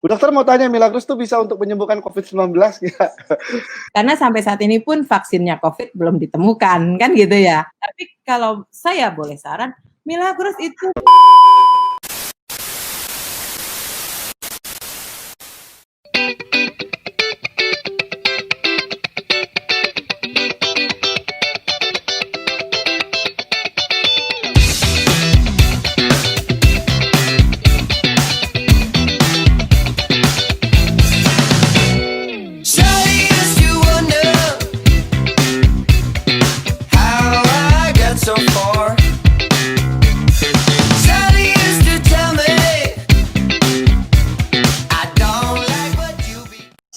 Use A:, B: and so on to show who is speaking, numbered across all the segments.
A: Bu dokter mau tanya, Milagros tuh bisa untuk menyembuhkan COVID-19 nggak?
B: Karena sampai saat ini pun vaksinnya COVID belum ditemukan, kan gitu ya. Tapi kalau saya boleh saran, Milagros itu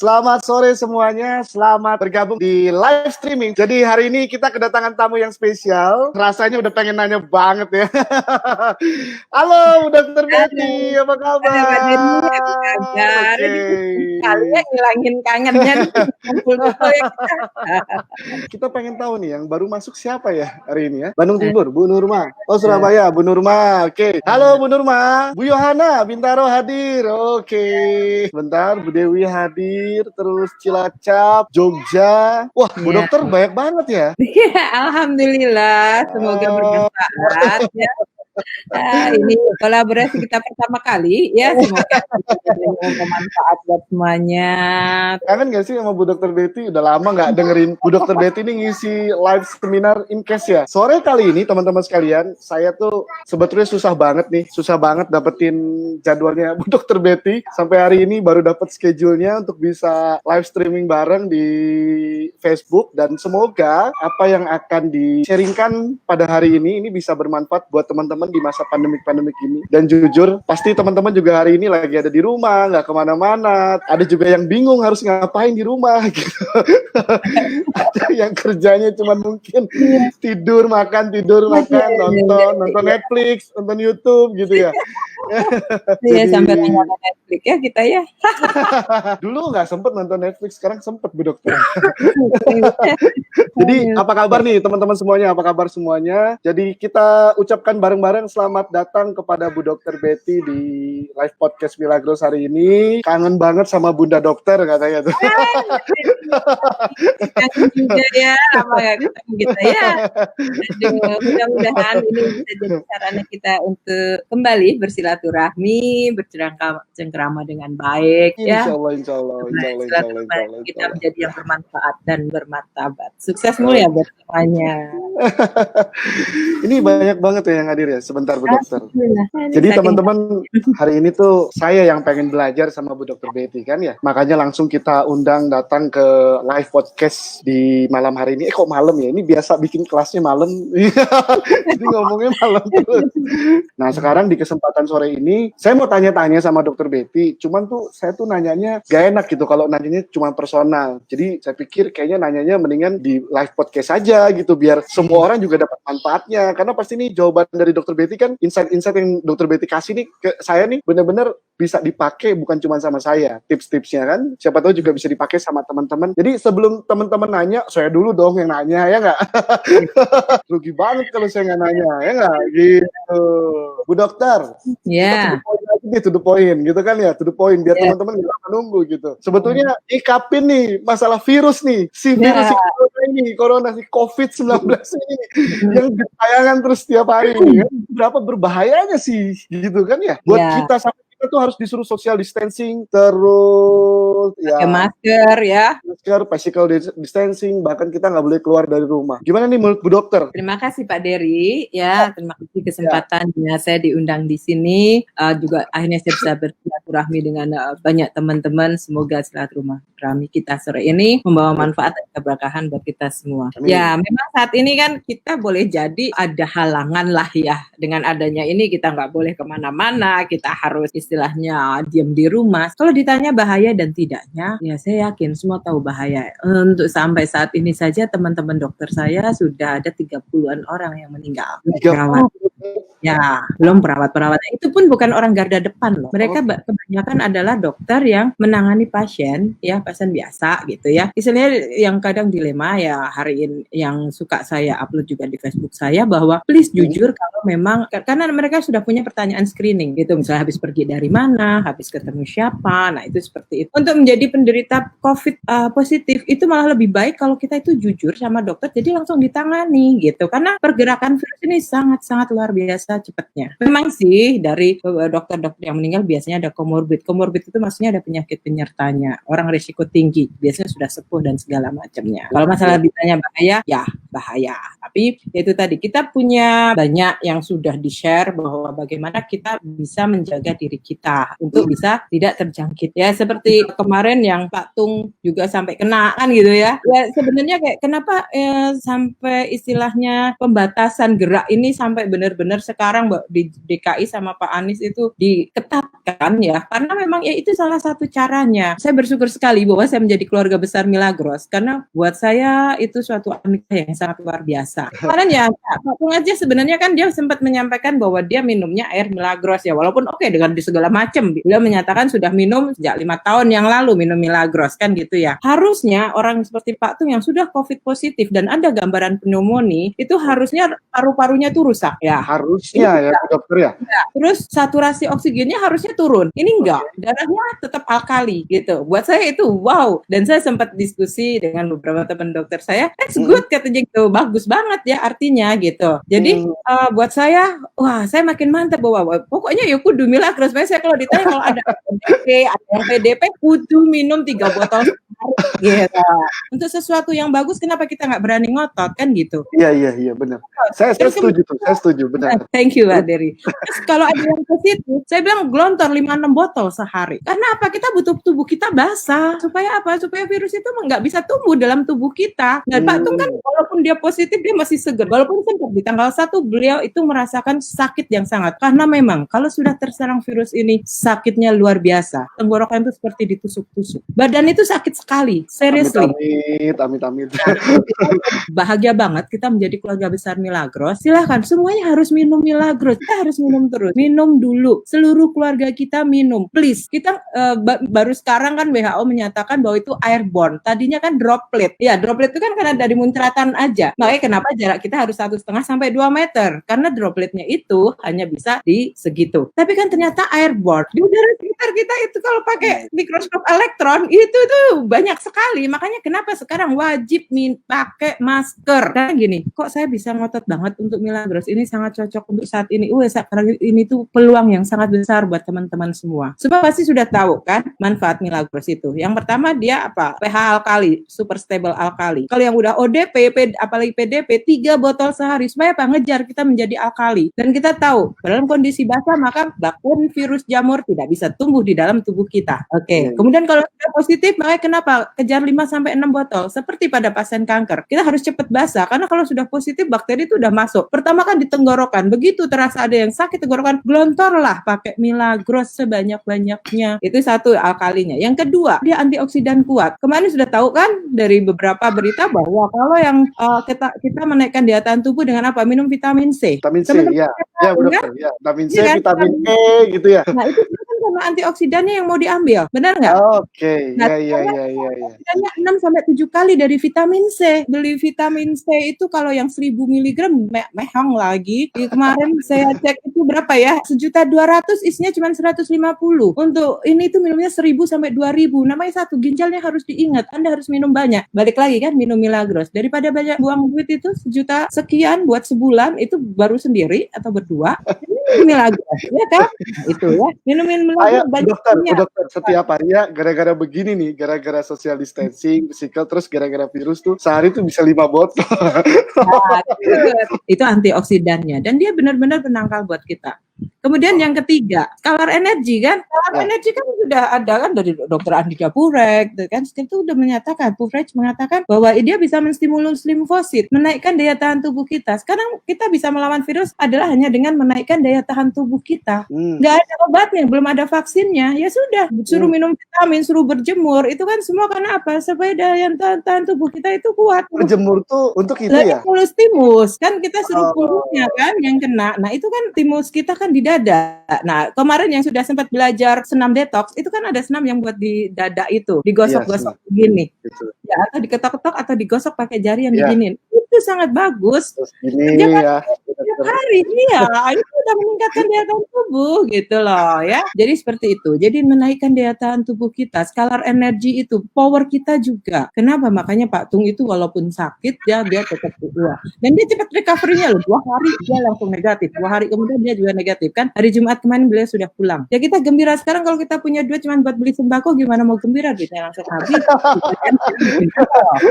A: Selamat sore semuanya, selamat bergabung di live streaming. Jadi hari ini kita kedatangan tamu yang spesial. Rasanya udah pengen nanya banget ya. Halo Dokter Betty, apa kabar?
B: Mbak Denny, apa kabar? Kalian ngilangin kangennya nih, kumpul-kumpul ya kita.
A: Kita pengen tahu nih yang baru masuk siapa ya hari ini ya? Bandung Timur, Bu Nurma. Oh Surabaya, Bu Nurma. Oke. Halo Bu Nurma. Bu Yohana Bintaro hadir. Oke. Bentar, Bu Dewi hadir. Terus Cilacap, Jogja. Wah, Bu Dokter banyak banget ya.
B: Alhamdulillah, semoga bermanfaat ya. Ini kolaborasi kita pertama kali ya, semoga bermanfaat buat semuanya.
A: Kangen gak sih sama Bu Dokter Betty? Udah lama gak dengerin Bu Dokter Betty ini ngisi live seminar in case ya. Sore kali ini teman-teman sekalian, saya tuh sebetulnya susah banget dapetin jadwalnya Bu Dokter Betty. Sampai hari ini baru dapet schedule-nya untuk bisa live streaming bareng di Facebook. Dan semoga apa yang akan di-sharingkan pada hari ini bisa bermanfaat buat teman-teman di masa pandemik ini. Dan jujur, pasti teman-teman juga hari ini lagi ada di rumah, nggak kemana-mana. Ada juga yang bingung harus ngapain di rumah gitu. Ada yang kerjanya cuma mungkin tidur makan, nonton Netflix, nonton YouTube gitu ya.
B: Iya, sampai nonton Netflix ya kita ya.
A: Dulu nggak sempet nonton Netflix, sekarang sempet Bu Dokter. Jadi apa kabar nih teman-teman semuanya? Apa kabar semuanya? Jadi kita ucapkan bareng-bareng selamat datang kepada Bu Dokter Betty di live podcast Milagros hari ini. Kangen banget sama Bunda Dokter katanya tuh.
B: Kangen juga ya, apa ya ketemu kita ya. Aduh, mudah-mudahan ini bisa jadi sarana kita untuk kembali bersilaturahmi, bercengkrama dengan baik ya.
A: Insya Allah.
B: Kita menjadi yang bermanfaat dan bermartabat. Sukses mulu ya buat semuanya.
A: Ini banyak banget ya yang hadir ya. Sebentar Bu Dokter. Jadi teman-teman, hari ini tuh saya yang pengen belajar sama Bu Dokter Betty kan ya. Makanya langsung kita undang datang ke live podcast di malam hari ini. Kok malam ya? Ini biasa bikin kelasnya malam. Jadi ngomongnya malam terus. Nah sekarang di kesempatan sore ini, saya mau tanya-tanya sama Dokter Betty. Cuman tuh saya tuh nanyanya gak enak gitu kalau nanyanya cuma personal. Jadi saya pikir kayaknya nanyanya mendingan di live podcast aja gitu. Biar semua orang juga dapat manfaatnya. Karena pasti nih jawaban dari Dokter Betty kan, insight-insight yang Dokter Betty kasih nih ke saya nih benar-benar bisa dipakai bukan cuma sama saya. Tips-tipsnya kan, siapa tahu juga bisa dipakai sama teman-teman. Jadi sebelum teman-teman nanya, saya dulu dong yang nanya, ya nggak? Rugi banget kalau saya nggak nanya, ya nggak? Gitu. Bu Dokter,
B: ya.
A: To the point gitu kan ya, to the point biar teman-teman nggak menunggu gitu. Sebetulnya ikapin nih masalah virus nih, si virus corona, si COVID-19 ini yang ditayangan terus setiap hari ini kan, berapa berbahayanya sih gitu kan ya buat kita sampai kita tuh harus disuruh social distancing terus
B: pakai masker ya,
A: physical distancing, bahkan kita nggak boleh keluar dari rumah. Gimana nih menurut Bu Dokter?
B: Terima kasih Pak Dery ya, terima kasih kesempatannya saya diundang di sini, juga akhirnya saya bisa bersilaturahmi dengan banyak teman-teman. Semoga silaturahmi kita sore ini membawa manfaat dan keberkahan buat kita semua. Amin. Ya memang saat ini kan kita boleh jadi ada halangan lah ya, dengan adanya ini kita nggak boleh kemana-mana, kita harus istilahnya diam di rumah. Kalau ditanya bahaya dan tidaknya, ya saya yakin semua tahu bahaya. Untuk sampai saat ini saja teman-teman dokter saya sudah ada 30-an orang yang meninggal. Perawat. Ya, belum perawat-perawat. Itu pun bukan orang garda depan loh. Mereka kebanyakan adalah dokter yang menangani pasien, ya pasien biasa gitu ya. Istilahnya yang kadang dilema ya hari ini yang suka saya upload juga di Facebook saya bahwa please jujur kalau memang karena mereka sudah punya pertanyaan screening gitu, misalnya habis pergi dari dari mana, habis ketemu siapa. Nah, itu seperti itu. Untuk menjadi penderita COVID positif, itu malah lebih baik kalau kita itu jujur sama dokter, jadi langsung ditangani gitu. Karena pergerakan virus ini sangat-sangat luar biasa cepatnya. Memang sih dari dokter-dokter yang meninggal biasanya ada komorbid. Komorbid itu maksudnya ada penyakit penyertanya. Orang risiko tinggi, biasanya sudah sepuh dan segala macamnya. Kalau masalah ditanya bahaya, ya bahaya. Tapi itu tadi, kita punya banyak yang sudah di-share bahwa bagaimana kita bisa menjaga diri kita untuk bisa tidak terjangkit. Ya seperti kemarin yang Pak Tung juga sampai kena kan gitu ya. Ya sebenarnya kayak kenapa sampai istilahnya pembatasan gerak ini sampai benar-benar sekarang di DKI sama Pak Anies itu diketatkan ya. Karena memang ya itu salah satu caranya. Saya bersyukur sekali bahwa saya menjadi keluarga besar Milagros karena buat saya itu suatu anugerah yang sangat luar biasa. Kemarin ya Pak Tung aja sebenarnya kan dia sempat menyampaikan bahwa dia minumnya air Milagros ya, walaupun oke dengan segala macam. Beliau menyatakan sudah minum sejak 5 tahun yang lalu minum Milagros kan gitu ya. Harusnya orang seperti Pak Tung yang sudah COVID positif dan ada gambaran pneumonia itu harusnya paru-parunya tuh rusak ya.
A: Harusnya ya dokter ya.
B: Terus saturasi oksigennya harusnya turun. Ini enggak, darahnya tetap alkali gitu. Buat saya itu wow. Dan saya sempat diskusi dengan beberapa teman dokter saya, that's good katanya gitu, bagus banget ya artinya gitu. Jadi buat saya, wah saya makin mantap bahwa pokoknya ya kudu Milagros. Saya kalau ditanya kalau ada PDP, ada yang PDP, kudu minum 3 botol sehari gitu. Untuk sesuatu yang bagus, kenapa kita nggak berani ngotot kan gitu?
A: Iya benar. Saya setuju benar.
B: Thank you Mbak Dery. Terus kalau ada yang positif, saya bilang glontor 5-6 botol sehari. Karena apa? Kita butuh tubuh kita basah. Supaya apa? Supaya virus itu nggak bisa tumbuh dalam tubuh kita. Dan Pak Tung kan walaupun dia positif, dia masih segar. Walaupun sempat di tanggal 1 beliau itu merasakan sakit yang sangat. Karena memang kalau sudah terserang virus ini, sakitnya luar biasa. Tenggorokan itu seperti ditusuk-tusuk. Badan itu sakit sekali. Seriously.
A: Amit.
B: Bahagia banget kita menjadi keluarga besar Milagros. Silahkan, semuanya harus minum Milagros. Kita harus minum terus. Minum dulu. Seluruh keluarga kita minum. Please. Kita baru sekarang kan WHO menyatakan bahwa itu airborne. Tadinya kan droplet. Ya, droplet itu kan karena dari muncratan aja. Makanya kenapa jarak kita harus 1,5 sampai 2 meter. Karena dropletnya itu hanya bisa di segitu. Tapi kan ternyata airborne. Di udara sekitar kita itu kalau pakai mikroskop elektron, itu tuh banyak sekali. Makanya kenapa sekarang wajib pakai masker. Karena gini, kok saya bisa ngotot banget untuk Milagros. Ini sangat cocok untuk saat ini. Karena ini tuh peluang yang sangat besar buat teman-teman semua. Sebab pasti sudah tahu kan manfaat Milagros itu. Yang pertama dia apa? pH alkali, super stable alkali. Kalau yang udah ODP, apalagi PDP, 3 botol sehari. Supaya apa? Ngejar kita menjadi alkali. Dan kita tahu, dalam kondisi basah maka bakun virus jamur tidak bisa tumbuh di dalam tubuh kita. Oke. Kemudian kalau sudah positif, makanya kenapa? Kejar 5-6 botol. Seperti pada pasien kanker. Kita harus cepat basah. Karena kalau sudah positif, bakteri itu udah masuk. Pertama kan di tenggorokan. Begitu terasa ada yang sakit tenggorokan, glontorlah pakai Milagros sebanyak-banyaknya. Itu satu alkalinya. Yang kedua, dia antioksidan kuat. Kemarin sudah tahu kan dari beberapa berita bahwa kalau yang kita menaikkan daya tahan tubuh dengan apa? Minum vitamin C.
A: Vitamin C, ya dokter. Ya, vitamin C, vitamin E gitu ya.
B: Nah, itu kan karena antioksidannya yang mau diambil. Benar nggak?
A: Oke. Iya.
B: Antioksidannya 6-7 kali dari vitamin C. Beli vitamin C itu kalau yang 1000 mg mehong lagi. Kemarin saya cek itu berapa ya? 1.200.000 isinya cuma 150. Untuk ini tuh minumnya 1.000 sampai 2.000. Namanya satu, ginjalnya harus diingat. Anda harus minum banyak. Balik lagi kan minum Milagros. Daripada banyak buang duit itu 1 juta sekian buat sebulan, itu baru sendiri atau berdua. Minum Milagros, ya kan? Itu ya. Minumin Milagros banyak.
A: Dokter, setiap hari ya gara-gara begini nih, gara-gara social distancing, physical, terus gara-gara virus tuh sehari tuh bisa 5 botol.
B: Nah, itu antioksidannya dan dia benar-benar penangkal buat kita. Kemudian yang ketiga, Scalar Energy kan? Scalar Energy kan sudah ada kan dari Dr. Andika Purek, kan? Itu udah menyatakan, Purek mengatakan bahwa dia bisa menstimulus limfosit, menaikkan daya tahan tubuh kita. Sekarang kita bisa melawan virus adalah hanya dengan menaikkan daya tahan tubuh kita. Nggak ada obatnya, belum ada vaksinnya. Ya sudah, suruh minum vitamin, suruh berjemur, itu kan semua karena apa? Supaya daya tahan tubuh kita itu kuat.
A: Berjemur tuh untuk itu ya?
B: Stimulus, kan kita suruh punggungnya kan yang kena. Nah itu kan stimulus kita kan di dada. Nah, kemarin yang sudah sempat belajar senam detox, itu kan ada senam yang buat di dada itu, digosok-gosok begini. Ya, atau diketok-ketok atau digosok pakai jari yang begini. Itu sangat bagus.
A: Ini ya.
B: setiap hari, iya, itu udah meningkatkan daya tahan tubuh gitu loh ya. Jadi seperti itu. Jadi menaikkan daya tahan tubuh kita, scalar energi itu, power kita juga. Kenapa? Makanya Pak Tung itu walaupun sakit dia tetap kuat. Dan dia cepat recovery-nya loh. 2 hari dia langsung negatif. 2 hari kemudian dia juga negatif kan. Hari Jumat kemarin beliau sudah pulang. Ya kita gembira sekarang kalau kita punya duit cuma buat beli sembako gimana mau gembira, duitnya langsung habis.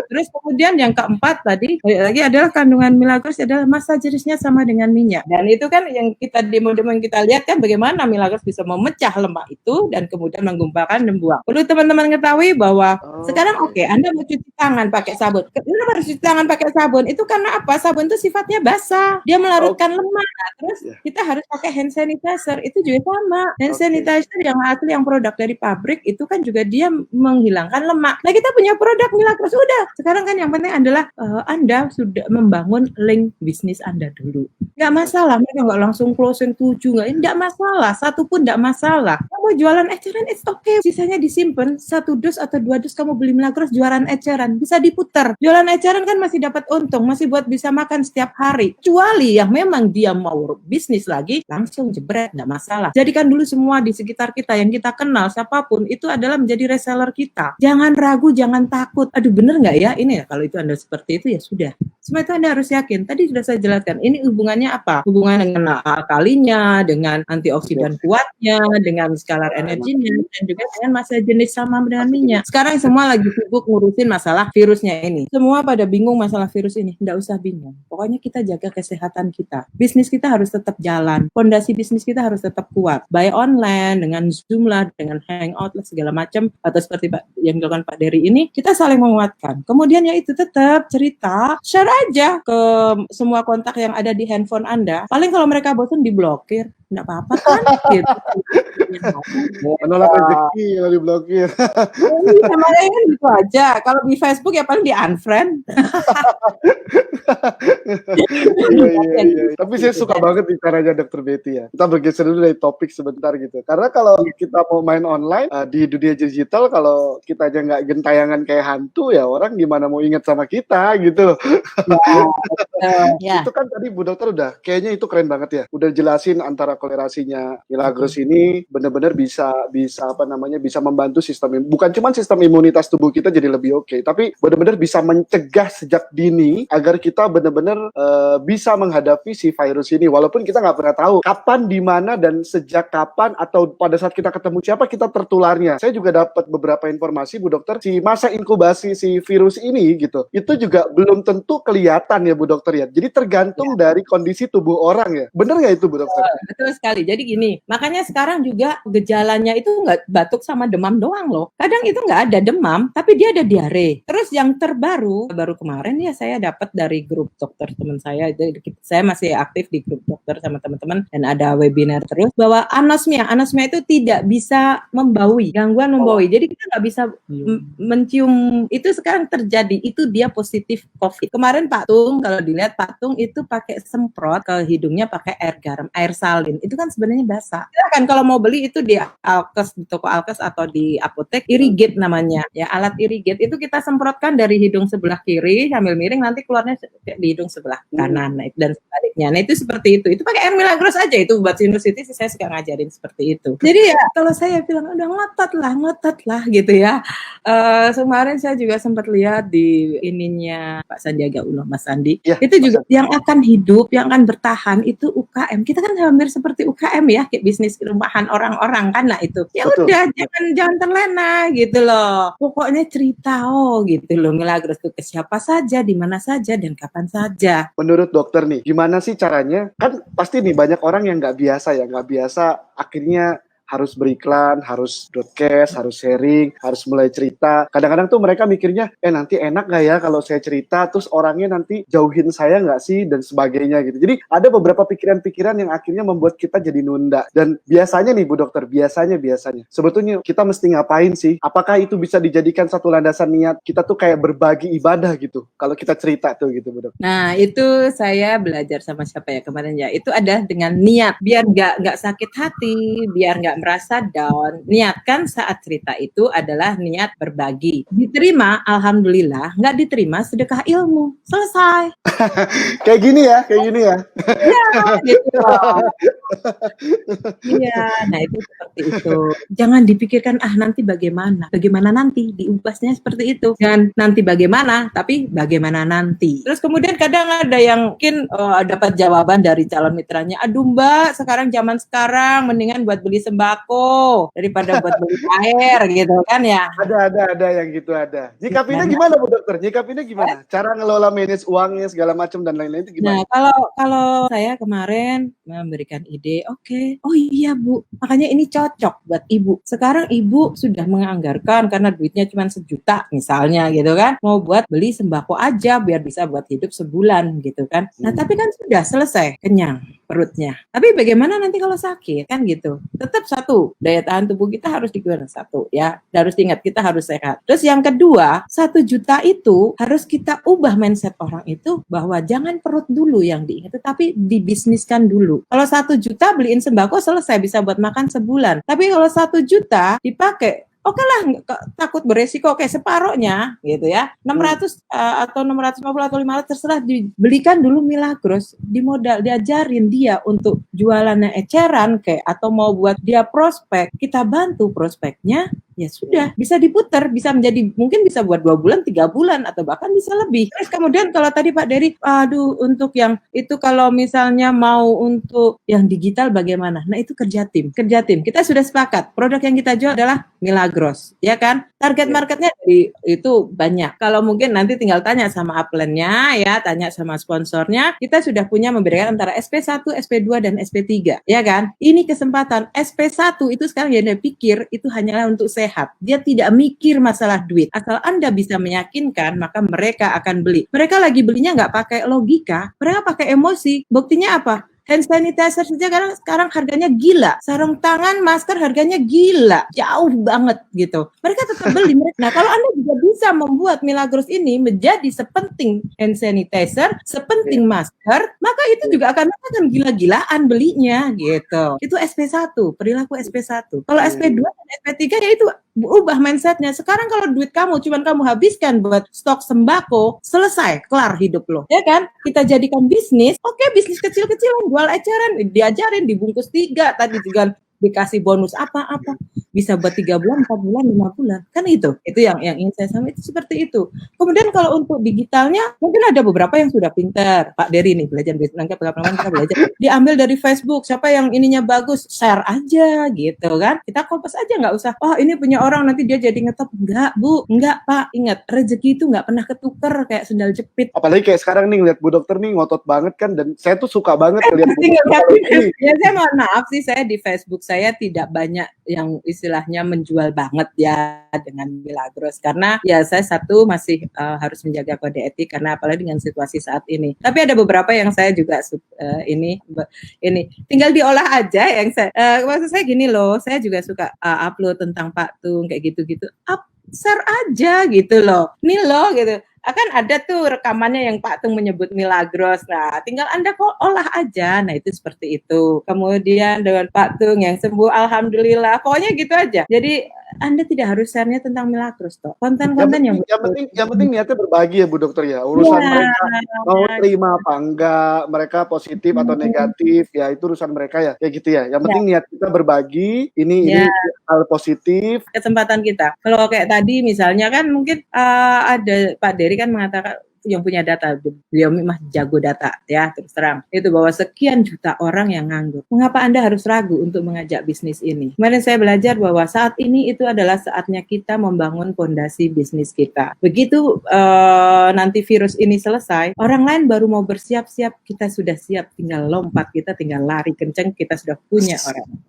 B: Terus kemudian yang keempat tadi lagi adalah kandungan Milagros adalah massa jenisnya sama dengan minyak. Dan itu kan yang kita demo-demo yang kita lihat kan bagaimana Milagros bisa memecah lemak itu dan kemudian menggumpakan dan buang. Perlu teman-teman ketahui bahwa sekarang Anda mau cuci tangan pakai sabun. Kenapa harus cuci tangan pakai sabun? Itu karena apa? Sabun itu sifatnya basah. Dia melarutkan lemak. Terus kita harus pakai hand sanitizer. Itu juga sama. Hand sanitizer yang asli yang produk dari pabrik itu kan juga dia menghilangkan lemak. Nah, kita punya produk Milagros udah. Sekarang kan yang penting adalah Anda sudah membangun link bisnis Anda dulu. Nggak masalah, mereka nggak langsung closing 7, nggak masalah, 1 pun nggak masalah. Kamu jualan eceran, it's okay. Sisanya disimpan, 1 dus atau 2 dus kamu beli Milagros jualan eceran, bisa diputar. Jualan eceran kan masih dapat untung, masih buat bisa makan setiap hari. Kecuali yang memang dia mau bisnis lagi, langsung jebret, nggak masalah. Jadikan dulu semua di sekitar kita yang kita kenal, siapapun, itu adalah menjadi reseller kita. Jangan ragu, jangan takut. Aduh, bener nggak ya? Ini ya, kalau itu Anda seperti itu ya sudah. Semua itu Anda harus yakin. Tadi sudah saya jelaskan. Ini hubungannya apa? Hubungan dengan alkalinya, dengan antioksidan kuatnya, dengan skalar energinya, dan juga dengan massa jenis sama dengan minyak. Sekarang semua lagi sibuk ngurusin masalah virusnya ini. Semua pada bingung masalah virus ini. Nggak usah bingung. Pokoknya kita jaga kesehatan kita. Bisnis kita harus tetap jalan. Fondasi bisnis kita harus tetap kuat. Buy online, dengan Zoom lah, dengan Hangout lah, segala macam. Atau seperti yang dilakukan Pak Dery ini, kita saling menguatkan. Kemudian ya itu tetap cerita, share aja ke semua kontak yang ada di handphone Anda. Paling kalau mereka bosan diblokir, nggak apa-apa kan? Gitu.
A: Menolak rezeki kalau diblokir.
B: Sama kan gitu aja. Kalau di Facebook ya paling di unfriend.
A: Iya. Tapi saya suka banget caranya Dr. Betty ya. Kita bergeser dulu dari topik sebentar gitu. Karena kalau kita mau main online di dunia digital, kalau kita aja nggak gentayangan kayak hantu ya orang gimana mau ingat sama kita gitu. Itu kan tadi Bu Dokter udah kayaknya itu keren banget ya. Udah jelasin antara kolerasinya Milagros ini benar-benar bisa bisa membantu sistem, bukan cuma sistem imunitas tubuh kita jadi lebih oke, tapi benar-benar bisa mencegah sejak dini agar kita benar-benar bisa menghadapi si virus ini walaupun kita nggak pernah tahu kapan, di mana, dan sejak kapan atau pada saat kita ketemu siapa kita tertularnya. Saya juga dapat beberapa informasi Bu Dokter, si masa inkubasi si virus ini gitu, itu juga belum tentu kelihatan ya Bu Dokter ya. Jadi tergantung dari kondisi tubuh orang ya. Bener nggak itu Bu Dokter?
B: Betul sekali. Jadi gini, makanya sekarang juga gejalanya itu nggak batuk sama demam doang loh. Kadang itu nggak ada demam, tapi dia ada diare. Terus yang baru kemarin ya saya dapat dari grup dokter teman saya. Saya masih aktif di grup dokter sama teman-teman dan ada webinar terus bahwa anosmia itu tidak bisa membawi, gangguan membawi. Jadi kita nggak bisa mencium, itu sekarang terjadi, itu dia positif COVID. Kemarin Pak Tung, kalau dilihat Pak Tung itu pakai semprot ke hidungnya pakai air garam, air salin. Itu kan sebenarnya basah. Kan kalau mau beli itu di Alkes, di toko Alkes atau di apotek, irrigate namanya. Ya, alat irrigate itu kita semprotkan dari hidung sebelah kiri sambil miring, nanti keluarnya di hidung sebelah kanan dan sebaliknya. Nah, itu seperti itu. Itu pakai air Milagros aja, itu buat sinusitis saya suka ngajarin seperti itu. Jadi ya kalau saya bilang udah ngotot lah gitu ya. Kemarin saya juga sempat lihat di ininya Pak Sandiaga Uno, Mas Sandi. Ya, itu juga yang akan hidup, yang akan bertahan itu UKM. Kita kan hampir seperti UKM ya, kayak bisnis rumahan orang-orang kan. Nah itu. Ya udah, jangan terlena gitu loh. Pokoknya cerita gitu loh, Milagros itu ke siapa saja, di mana saja, dan kapan saja.
A: Menurut dokter nih, gimana sih caranya? Kan pasti nih banyak orang yang nggak biasa akhirnya harus beriklan, harus broadcast, harus sharing, harus mulai cerita. Kadang-kadang tuh mereka mikirnya, nanti enak nggak ya kalau saya cerita, terus orangnya nanti jauhin saya nggak sih, dan sebagainya gitu. Jadi ada beberapa pikiran-pikiran yang akhirnya membuat kita jadi nunda. Dan biasanya nih Bu Dokter, biasanya sebetulnya kita mesti ngapain sih? Apakah itu bisa dijadikan satu landasan niat kita tuh kayak berbagi ibadah gitu, kalau kita cerita tuh gitu Bu Dokter?
B: Nah itu saya belajar sama siapa ya kemarin ya, itu ada dengan niat, biar nggak sakit hati, biar nggak nggak merasa down, niatkan saat cerita itu adalah niat berbagi. Diterima, alhamdulillah. Nggak diterima, sedekah ilmu. Selesai.
A: Kayak gini ya.
B: Iya, gitu loh. Iya, nah itu seperti itu. Jangan dipikirkan nanti bagaimana nanti diubahnya seperti itu. Jangan nanti bagaimana, tapi bagaimana nanti. Terus kemudian kadang ada yang mungkin dapat jawaban dari calon mitranya, aduh Mbak, zaman sekarang mendingan buat beli sembako daripada buat beli air gitu kan ya.
A: Ada yang gitu ada. Nyikapinnya gimana Bu Dokter? Nyikapinnya gimana? Cara ngelola manage uangnya segala macam dan lain-lain itu gimana?
B: Nah, kalau saya kemarin memberikan ide, oke. Oh iya Bu, makanya ini cocok buat Ibu. Sekarang Ibu sudah menganggarkan karena duitnya cuma 1 juta misalnya gitu kan, mau buat beli sembako aja biar bisa buat hidup sebulan gitu kan. Nah, tapi kan sudah selesai, kenyang perutnya. Tapi bagaimana nanti kalau sakit kan gitu? Tetap satu, daya tahan tubuh kita harus digunakan satu ya. Harus diingat kita harus sehat. Terus yang kedua, 1 juta itu harus kita ubah mindset orang itu bahwa jangan perut dulu yang diingat, tetapi dibisniskan dulu. Kalau 1 juta beliin sembako selesai bisa buat makan sebulan. Tapi kalau 1 juta dipakai oke lah, takut beresiko, oke separohnya gitu ya, 600 atau 650 atau 500 terserah, dibelikan dulu Milagros, dimodal, diajarin dia untuk jualannya eceran kayak atau mau buat dia prospek, kita bantu prospeknya, ya sudah bisa diputar, bisa menjadi mungkin bisa buat 2 bulan, 3 bulan atau bahkan bisa lebih. Terus kemudian kalau tadi Pak Dery, aduh untuk yang itu kalau misalnya mau untuk yang digital bagaimana? Nah itu kerja tim. Kita sudah sepakat produk yang kita jual adalah Milagros, ya kan? Target marketnya itu banyak. Kalau mungkin nanti tinggal tanya sama upline-nya, ya, tanya sama sponsornya. Kita sudah punya membedakan antara SP1, SP2 dan SP3, ya kan? Ini kesempatan SP1 itu sekarang yang dia pikir itu hanyalah untuk sehat. Dia tidak mikir masalah duit. Asal Anda bisa meyakinkan, maka mereka akan beli. Mereka lagi belinya nggak pakai logika, mereka pakai emosi. Buktinya apa? Hand sanitizer saja sekarang harganya gila. Sarung tangan, masker harganya gila. Jauh banget gitu. Mereka tetap beli. Nah, kalau Anda juga bisa membuat Milagros ini menjadi sepenting hand sanitizer, sepenting masker, maka itu juga akan gila-gilaan belinya gitu. Itu SP1, perilaku SP1. Kalau SP2 dan SP3 ya itu ubah mindsetnya. Sekarang kalau duit kamu cuman kamu habiskan buat stok sembako, selesai, kelar hidup lo. Ya kan? Kita jadikan bisnis, oke, bisnis kecil-kecilan, jual eceran, diajarin, dibungkus 3, tadi juga dikasih bonus apa-apa, bisa buat 3 bulan, 4 bulan, 5 bulan, kan itu yang ingin saya sampaikan, itu seperti itu. Kemudian kalau untuk digitalnya, mungkin ada beberapa yang sudah pintar, Pak Dery nih, belajar pengalaman kita belajar, diambil dari Facebook, siapa yang ininya bagus, share aja gitu kan, kita kopas aja, nggak usah, ini punya orang, nanti dia jadi ngetop, enggak Bu, enggak Pak, ingat, rezeki itu nggak pernah ketuker kayak sendal jepit.
A: Apalagi kayak sekarang nih, lihat Bu Dokter nih, ngotot banget kan, dan saya tuh suka banget lihat Bu
B: Dokter. Ya saya mohon maaf sih, saya di Facebook saya tidak banyak yang istilahnya menjual banget ya dengan Milagros, karena ya saya masih harus menjaga kode etik, karena apalagi dengan situasi saat ini. Tapi ada beberapa yang saya juga ini tinggal diolah aja yang saya maksud saya gini loh, saya juga suka upload tentang Pak Tung kayak gitu-gitu, share aja gitu loh, nih loh gitu. Akan ada tuh rekamannya yang Pak Tung menyebut Milagros. Nah, tinggal Anda kok olah aja. Nah, itu seperti itu. Kemudian dengan Pak Tung yang sembuh, alhamdulillah. Pokoknya gitu aja. Jadi Anda tidak harus share-nya tentang Milagros toh. Konten-konten yang
A: penting niatnya berbagi ya Bu Dokter ya. Urusan mereka mau terima apa enggak, mereka positif atau negatif, ya itu urusan mereka ya. Kayak gitu ya. Yang penting niat kita berbagi, ini hal positif.
B: Kesempatan kita. Kalau kayak tadi misalnya kan mungkin ada Pak Dery kan mengatakan yang punya data, beliau mah jago data ya, terus terang itu bahwa sekian juta orang yang nganggur. Mengapa Anda harus ragu untuk mengajak bisnis ini? Kemarin saya belajar bahwa saat ini itu adalah saatnya kita membangun fondasi bisnis kita. Begitu nanti virus ini selesai, orang lain baru mau bersiap-siap, kita sudah siap, tinggal lompat, kita tinggal lari kenceng, kita sudah punya orang.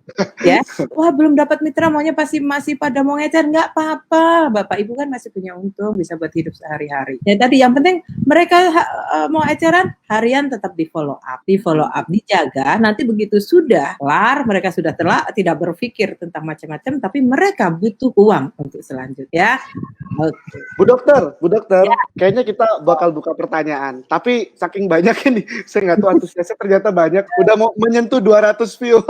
B: Ya, wah belum dapat mitra, maunya pasti masih pada mau ngecer, nggak apa-apa, Bapak Ibu kan masih punya untung, bisa buat hidup sehari-hari. Ya tadi yang penting mereka mau eceran, harian tetap di follow up, dijaga. Nanti begitu sudah kelar, mereka sudah tidak berpikir tentang macam-macam, tapi mereka butuh uang untuk selanjutnya. Oke.
A: Bu dokter,
B: Ya.
A: kayaknya kita bakal buka pertanyaan. Tapi saking banyak ini, saya nggak tahu antusiasnya ternyata banyak. Udah mau menyentuh 200 view.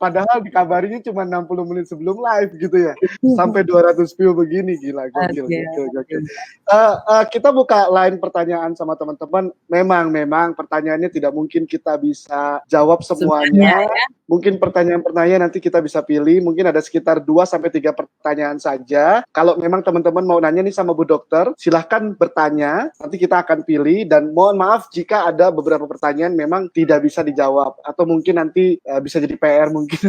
A: Padahal dikabarinnya cuma 60 menit sebelum live gitu ya. Sampai 200 view begini, gila, gokil. Kita buka line pertanyaan sama teman-teman. Memang pertanyaannya tidak mungkin kita bisa jawab semuanya. Mungkin pertanyaan-pertanyaan nanti kita bisa pilih. Mungkin ada sekitar 2-3 pertanyaan saja. Kalau memang teman-teman mau nanya nih sama Bu Dokter, silahkan bertanya. Nanti kita akan pilih. Dan mohon maaf jika ada beberapa pertanyaan memang tidak bisa dijawab. Atau mungkin nanti bisa jadi PR mungkin.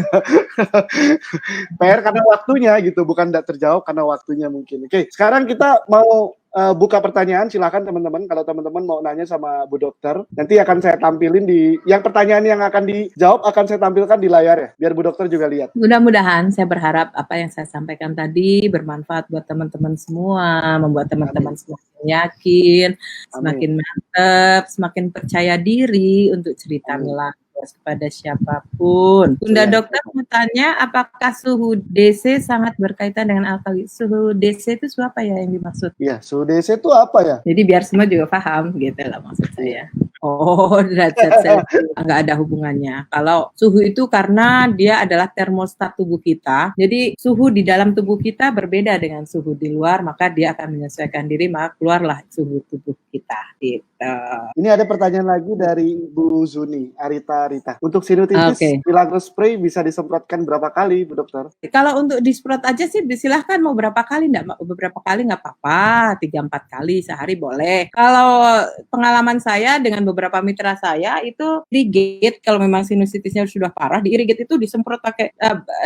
A: PR karena waktunya gitu. Bukan tidak terjawab karena waktunya mungkin. Oke, sekarang kita mau buka pertanyaan, silakan teman-teman. Kalau teman-teman mau nanya sama Bu Dokter, nanti akan saya tampilin yang pertanyaan yang akan dijawab akan saya tampilkan di layar ya, biar Bu Dokter juga lihat.
B: Mudah-mudahan saya berharap apa yang saya sampaikan tadi bermanfaat buat teman-teman semua, membuat teman-teman semakin yakin, semakin mantap, semakin percaya diri untuk cerita Mila kepada siapapun. Bunda Dokter mau tanya, apakah suhu DC sangat berkaitan dengan alkali? Suhu DC itu apa ya yang dimaksud?
A: Iya, suhu DC itu apa ya?
B: Jadi biar semua juga paham gitu lah maksud saya. Oh, derajat Celcius nggak ada hubungannya. Kalau suhu itu karena dia adalah termostat tubuh kita. Jadi suhu di dalam tubuh kita berbeda dengan suhu di luar, maka dia akan menyesuaikan diri, maka keluarlah suhu tubuh kita. Gitu.
A: Ini ada pertanyaan lagi dari Bu Zuni, Arita. Untuk sinusitis, Milagros Spray bisa disemprotkan berapa kali, Bu Dokter?
B: Kalau untuk disemprot aja sih, silahkan mau berapa kali, beberapa kali nggak apa-apa, 3-4 kali sehari boleh. Kalau pengalaman saya dengan beberapa mitra saya itu irrigate, kalau memang sinusitisnya sudah parah, di irrigate itu disemprot pakai,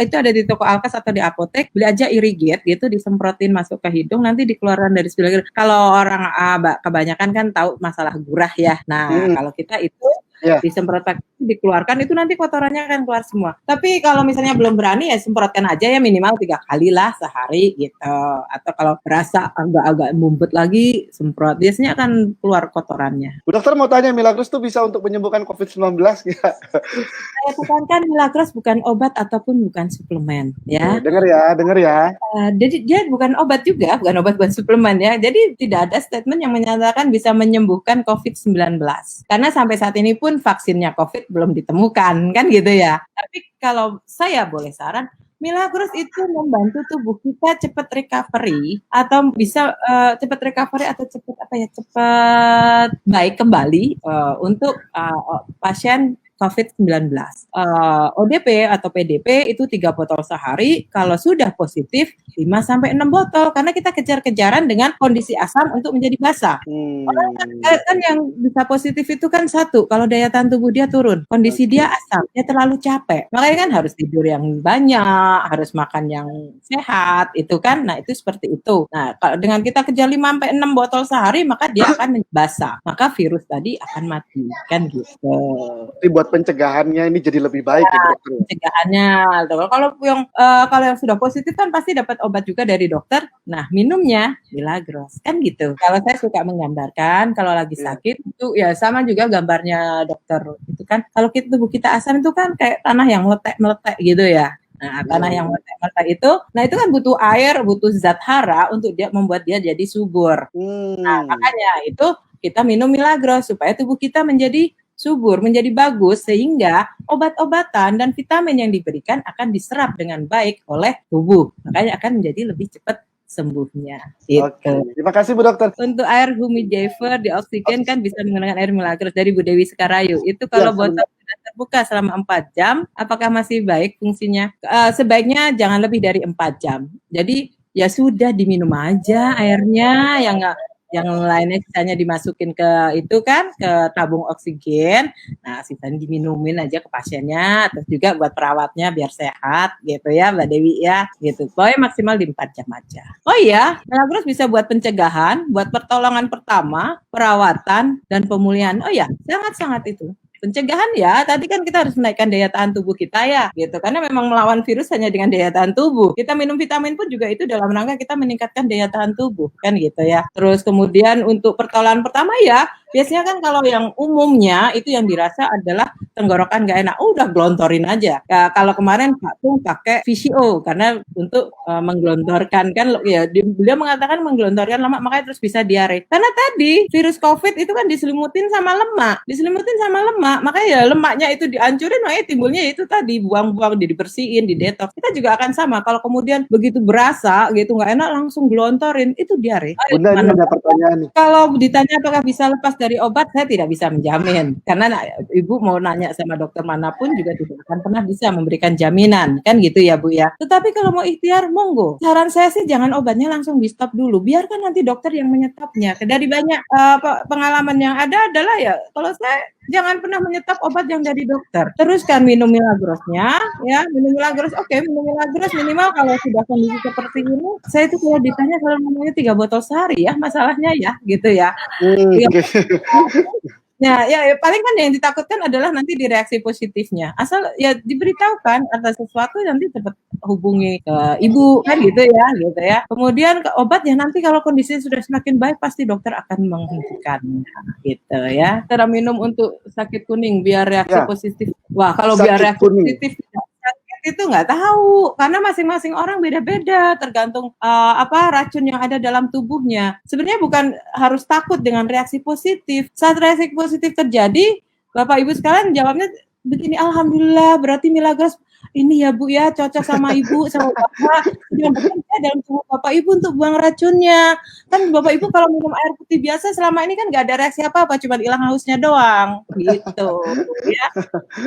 B: itu ada di toko Alkas atau di apotek, beli aja irrigate gitu, disemprotin masuk ke hidung, nanti dikeluarkan dari spiral. Kalau orang kebanyakan kan tahu masalah gurah ya. Nah, kalau kita itu disemprot pakai dikeluarkan, itu nanti kotorannya akan keluar semua. Tapi kalau misalnya belum berani ya semprotkan aja ya minimal 3 kali lah sehari gitu. Atau kalau berasa agak-agak mumpet lagi semprot, biasanya akan keluar kotorannya. Bu
A: Dokter mau tanya, Milagros tuh bisa untuk menyembuhkan COVID-19 nggak?
B: Saya tekankan Milagros bukan obat ataupun bukan suplemen ya.
A: Dengar ya.
B: Jadi dia bukan obat juga, bukan obat buat suplemen ya. Jadi tidak ada statement yang menyatakan bisa menyembuhkan COVID-19. Karena sampai saat ini pun vaksinnya COVID belum ditemukan, kan gitu ya. Tapi kalau saya boleh saran, Milagros itu membantu tubuh kita cepat recovery atau bisa cepat baik kembali untuk pasien COVID-19. ODP atau PDP itu 3 botol sehari, kalau sudah positif 5-6 botol, karena kita kejar-kejaran dengan kondisi asam untuk menjadi basah. Orang kan yang bisa positif itu kan satu, kalau daya tahan tubuh dia turun, kondisi dia asam, dia terlalu capek, makanya kan harus tidur yang banyak, harus makan yang sehat, itu kan, nah itu seperti itu. Nah, kalau dengan kita kejar 5-6 botol sehari, maka dia akan menjadi basah, maka virus tadi akan mati, kan gitu.
A: Buat pencegahannya ini jadi lebih baik ya, dokter.
B: Pencegahannya, kalau yang sudah positif kan pasti dapat obat juga dari dokter. Nah, minumnya Milagros kan gitu. Kalau saya suka menggambarkan kalau lagi sakit itu ya sama juga gambarnya dokter itu kan. Kalau tubuh kita asam itu kan kayak tanah yang meletek gitu ya. Nah, tanah yang meletek itu, nah itu kan butuh air, butuh zat hara untuk dia membuat dia jadi subur. Nah, makanya itu kita minum Milagros supaya tubuh kita menjadi subur, menjadi bagus, sehingga obat-obatan dan vitamin yang diberikan akan diserap dengan baik oleh tubuh. Makanya akan menjadi lebih cepat sembuhnya.
A: Oke. Terima kasih Bu Dokter.
B: Untuk air humidifier di oksigen kan bisa menggunakan air Milagros dari Bu Dewi Sekarayu. Itu kalau botol sudah terbuka selama 4 jam, apakah masih baik fungsinya? Sebaiknya jangan lebih dari 4 jam. Jadi ya sudah diminum aja airnya, yang lainnya sisanya dimasukin ke itu kan, ke tabung oksigen. Nah, sisanya diminumin aja ke pasiennya, terus juga buat perawatnya biar sehat gitu ya Mbak Dewi ya, gitu. Pokoknya maksimal di 4 jam aja. Oh iya, Milagros bisa buat pencegahan, buat pertolongan pertama, perawatan, dan pemulihan. Oh ya, sangat-sangat itu. Pencegahan ya, tadi kan kita harus menaikkan daya tahan tubuh kita ya, gitu. Karena memang melawan virus hanya dengan daya tahan tubuh. Kita minum vitamin pun juga itu dalam rangka kita meningkatkan daya tahan tubuh, kan gitu ya. Terus kemudian untuk pertolongan pertama ya, biasanya kan kalau yang umumnya itu yang dirasa adalah tenggorokan gak enak, udah gelontorin aja. Ya, kalau kemarin Pak Tung pakai VCO karena untuk menggelontorkan kan ya, beliau mengatakan menggelontorkan lemak makanya terus bisa diare. Karena tadi virus COVID itu kan diselimutin sama lemak, makanya ya lemaknya itu dihancurin, makanya timbulnya itu tadi buang-buang, dibersihin, didetoks. Kita juga akan sama. Kalau kemudian begitu berasa gitu nggak enak langsung gelontorin, itu diare.
A: Bunda, ini ada pertanyaan nih.
B: Kalau ditanya apakah bisa lepas dari obat, saya tidak bisa menjamin. Karena Ibu mau nanya sama dokter manapun juga tidak akan pernah bisa memberikan jaminan, kan gitu ya Bu ya. Tetapi kalau mau ikhtiar, monggo. Saran saya sih jangan obatnya langsung di stop dulu, biarkan nanti dokter yang menyetapnya. Dari banyak pengalaman yang ada adalah ya, kalau saya jangan pernah menyetap obat yang dari dokter. Teruskan minum Milagrosnya, ya minum Milagros. Oke, minum Milagros minimal kalau sudah kondisi seperti ini. Saya itu kalau ditanya kalau minumnya 3 botol sehari ya, masalahnya ya, gitu ya. Nah, ya paling kan yang ditakutkan adalah nanti di reaksi positifnya. Asal ya diberitahukan ada sesuatu nanti cepat hubungi ke ibu kan gitu ya. Kemudian ke obat ya nanti kalau kondisi sudah semakin baik pasti dokter akan menghentikannya gitu ya. Cara minum untuk sakit kuning biar reaksi positif. Wah, kalau biar reaksi positif itu nggak tahu karena masing-masing orang beda-beda tergantung racun yang ada dalam tubuhnya. Sebenarnya bukan harus takut dengan reaksi positif. Saat reaksi positif terjadi, Bapak Ibu sekalian jawabnya begini, alhamdulillah berarti Milagros ini ya Bu ya cocok sama Ibu sama Bapak. Yang bekerja dalam tubuh Bapak Ibu untuk buang racunnya. Kan Bapak Ibu kalau minum air putih biasa selama ini kan nggak ada reaksi apa-apa, cuma hilang hausnya doang gitu ya.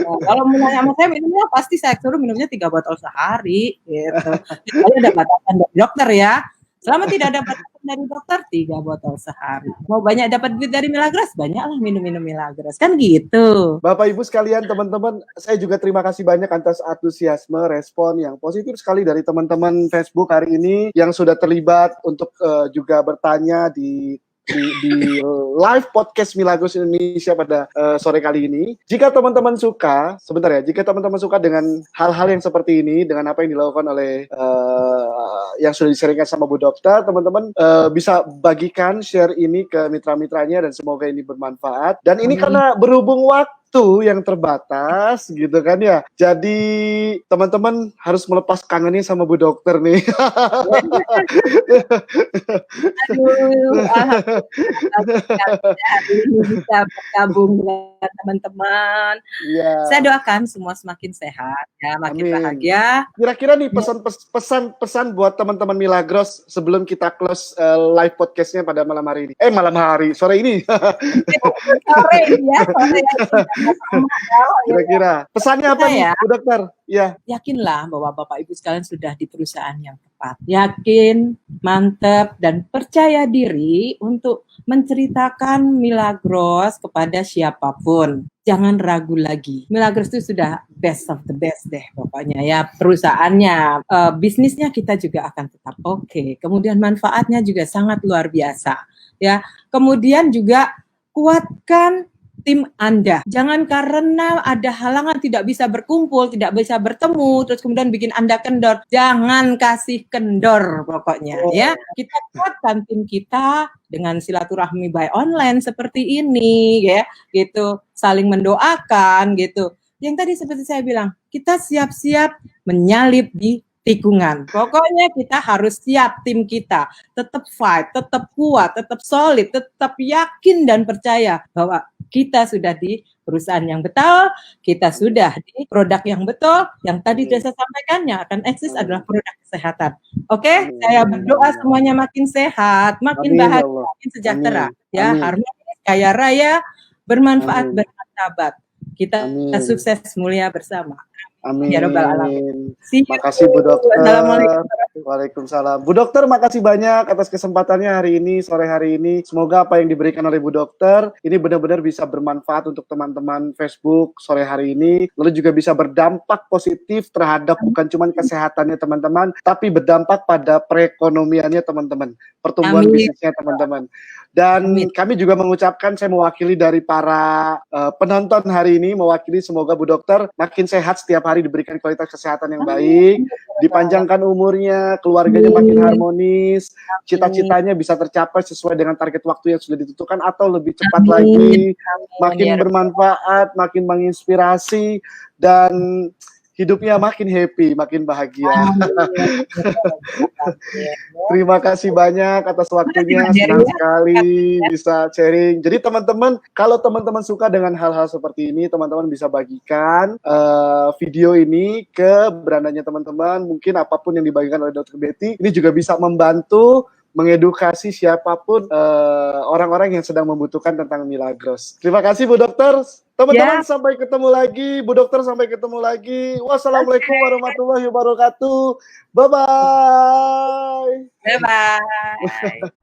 B: Nah, kalau menanya sama saya minumnya pasti saya suruh minumnya 3 botol sehari gitu. Kecuali ada batasan dari dokter ya. Selama tidak ada batasan dari dokter 3 botol sehari. Mau banyak dapat duit dari Milagros, banyaklah minum-minum Milagros. Kan gitu.
A: Bapak Ibu sekalian, teman-teman, saya juga terima kasih banyak atas antusiasme, respon yang positif sekali dari teman-teman Facebook hari ini yang sudah terlibat untuk juga bertanya di live podcast Milagros Indonesia pada sore kali ini. Jika teman-teman suka, jika teman-teman suka dengan hal-hal yang seperti ini, dengan apa yang dilakukan oleh yang sudah disaringkan sama Bu Dokter, teman-teman bisa bagikan, share ini ke mitra-mitranya dan semoga ini bermanfaat. Dan ini karena berhubung waktu yang terbatas gitu kan ya. Jadi teman-teman harus melepas kangennya sama Bu Dokter nih.
B: Aduh, bisa bergabung dengan teman-teman. Ya. Saya doakan semua semakin sehat ya, makin bahagia.
A: Kira-kira nih pesan buat teman-teman Milagros sebelum kita close live podcastnya pada malam hari ini. Sore ini.
B: Sore ya, sore.
A: Kira-kira pesannya apa nih, Bu Dokter? Ya.
B: Yakinlah bahwa Bapak Ibu sekalian sudah di perusahaan yang tepat. Yakin, mantap, dan percaya diri untuk menceritakan Milagros kepada siapapun. Jangan ragu lagi. Milagros itu sudah best of the best deh pokoknya ya. Perusahaannya, bisnisnya kita juga akan tetap oke. Kemudian manfaatnya juga sangat luar biasa. Ya. Kemudian juga kuatkan tim Anda. Jangan karena ada halangan tidak bisa berkumpul, tidak bisa bertemu, terus kemudian bikin Anda kendor. Jangan kasih kendor pokoknya ya. Kita kuatkan tim kita dengan silaturahmi by online seperti ini ya, gitu. Saling mendoakan gitu. Yang tadi seperti saya bilang, kita siap-siap menyalip di tikungan. Pokoknya kita harus siap, tim kita tetap fight, tetap kuat, tetap solid, tetap yakin dan percaya bahwa kita sudah di perusahaan yang betul, kita sudah di produk yang betul, yang tadi sudah saya sampaikan yang akan eksis adalah produk kesehatan. Oke, saya berdoa semuanya makin sehat, makin bahagia, makin sejahtera, ya, harmonis, kaya raya, bermanfaat, bermartabat. Kita sukses mulia bersama.
A: Amin.
B: Ya Rabbal Alamin. See you.
A: Makasih Bu Dokter.
B: Assalamualaikum.
A: Waalaikumsalam. Bu Dokter, makasih banyak atas kesempatannya hari ini, sore hari ini. Semoga apa yang diberikan oleh Bu Dokter ini benar-benar bisa bermanfaat untuk teman-teman Facebook sore hari ini. Lalu juga bisa berdampak positif terhadap bukan cuma kesehatannya teman-teman, tapi berdampak pada perekonomiannya teman-teman, pertumbuhan
B: Amin.
A: bisnisnya teman-teman. Dan
B: Amin.
A: kami juga mengucapkan, saya mewakili dari para penonton hari ini, mewakili semoga Bu Dokter makin sehat setiap hari, diberikan kualitas kesehatan yang baik, dipanjangkan umurnya, keluarganya makin harmonis, cita-citanya bisa tercapai sesuai dengan target waktu yang sudah ditentukan atau lebih cepat lagi, makin bermanfaat, makin menginspirasi, dan hidupnya makin happy, makin bahagia. Terima kasih banyak atas waktunya, senang sekali bisa sharing. Jadi teman-teman, kalau teman-teman suka dengan hal-hal seperti ini, teman-teman bisa bagikan video ini ke berandanya teman-teman. Mungkin apapun yang dibagikan oleh Dr. Betty, ini juga bisa membantu mengedukasi siapapun orang-orang yang sedang membutuhkan tentang Milagros. Terima kasih Bu Dokter. Teman-teman, sampai ketemu lagi. Bu Dokter, sampai ketemu lagi. Wassalamualaikum warahmatullahi wabarakatuh. Bye-bye.
B: Bye-bye.